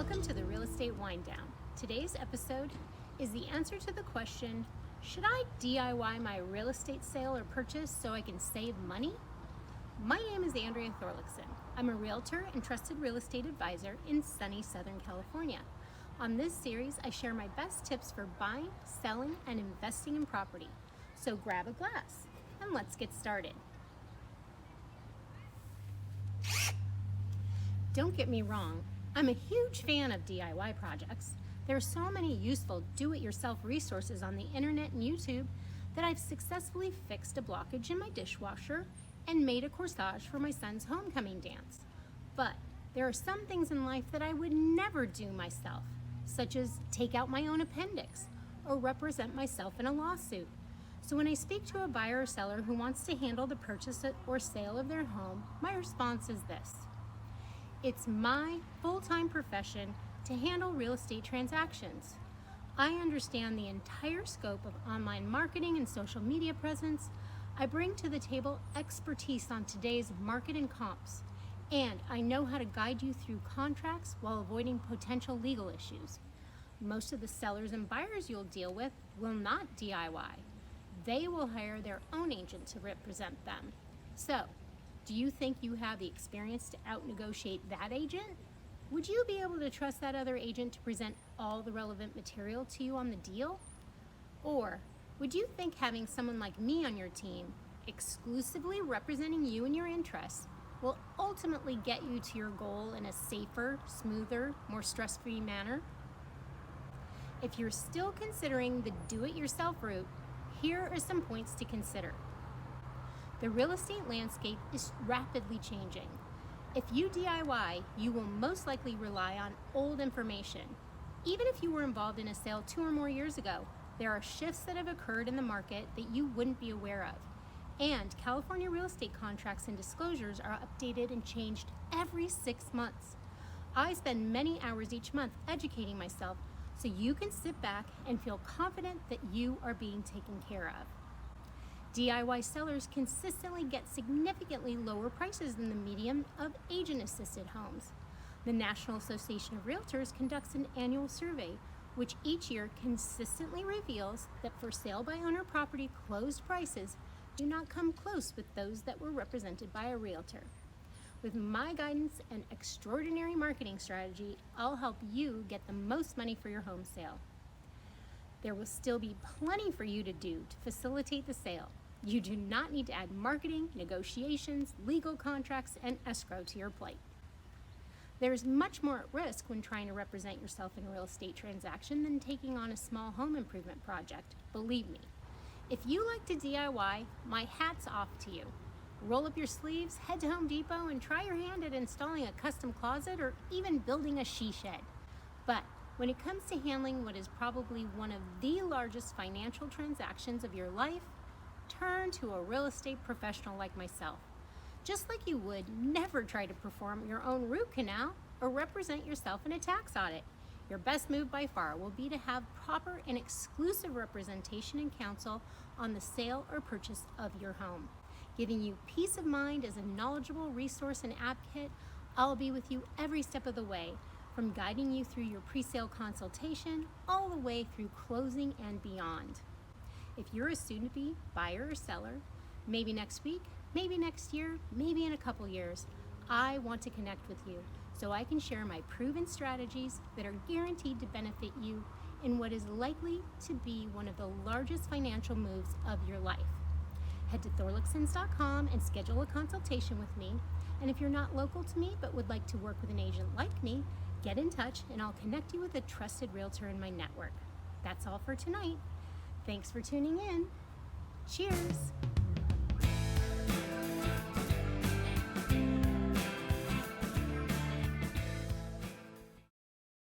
Welcome to the Real Estate Wind Down. Today's episode is the answer to the question, should I DIY my real estate sale or purchase so I can save money? My name is Andrea Thorlickson. I'm a realtor and trusted real estate advisor in sunny Southern California. On this series, I share my best tips for buying, selling, and investing in property. So grab a glass and let's get started. Don't get me wrong, I'm a huge fan of DIY projects. There are so many useful do-it-yourself resources on the internet and YouTube that I've successfully fixed a blockage in my dishwasher and made a corsage for my son's homecoming dance. But there are some things in life that I would never do myself, such as take out my own appendix or represent myself in a lawsuit. So when I speak to a buyer or seller who wants to handle the purchase or sale of their home, my response is this. It's my full-time profession to handle real estate transactions. I understand the entire scope of online marketing and social media presence. I bring to the table expertise on today's market and comps, and I know how to guide you through contracts while avoiding potential legal issues. Most of the sellers and buyers you'll deal with will not DIY. They will hire their own agent to represent them. So, do you think you have the experience to out-negotiate that agent? Would you be able to trust that other agent to present all the relevant material to you on the deal? Or would you think having someone like me on your team, exclusively representing you and your interests, will ultimately get you to your goal in a safer, smoother, more stress-free manner? If you're still considering the do-it-yourself route, here are some points to consider. The real estate landscape is rapidly changing. If you DIY, you will most likely rely on old information. Even if you were involved in a sale 2 or more years ago, there are shifts that have occurred in the market that you wouldn't be aware of. And California real estate contracts and disclosures are updated and changed every 6 months. I spend many hours each month educating myself so you can sit back and feel confident that you are being taken care of. DIY sellers consistently get significantly lower prices than the median of agent-assisted homes. The National Association of Realtors conducts an annual survey, which each year consistently reveals that for sale-by-owner property closed prices do not come close with those that were represented by a realtor. With my guidance and extraordinary marketing strategy, I'll help you get the most money for your home sale. There will still be plenty for you to do to facilitate the sale. You do not need to add marketing, negotiations, legal contracts, and escrow to your plate. There is much more at risk when trying to represent yourself in a real estate transaction than taking on a small home improvement project. Believe me, if you like to DIY, my hat's off to you. Roll up your sleeves, head to Home Depot, and try your hand at installing a custom closet or even building a she shed. But when it comes to handling what is probably one of the largest financial transactions of your life, turn to a real estate professional like myself. Just like you would never try to perform your own root canal or represent yourself in a tax audit. Your best move by far will be to have proper and exclusive representation and counsel on the sale or purchase of your home. Giving you peace of mind as a knowledgeable resource and advocate, I'll be with you every step of the way, from guiding you through your pre-sale consultation all the way through closing and beyond. If you're a soon-to-be buyer or seller, maybe next week, maybe next year, maybe in a couple years, I want to connect with you so I can share my proven strategies that are guaranteed to benefit you in what is likely to be one of the largest financial moves of your life. Head to thorlicksons.com and schedule a consultation with me. And if you're not local to me but would like to work with an agent like me, get in touch and I'll connect you with a trusted realtor in my network. That's all for tonight. Thanks for tuning in. Cheers.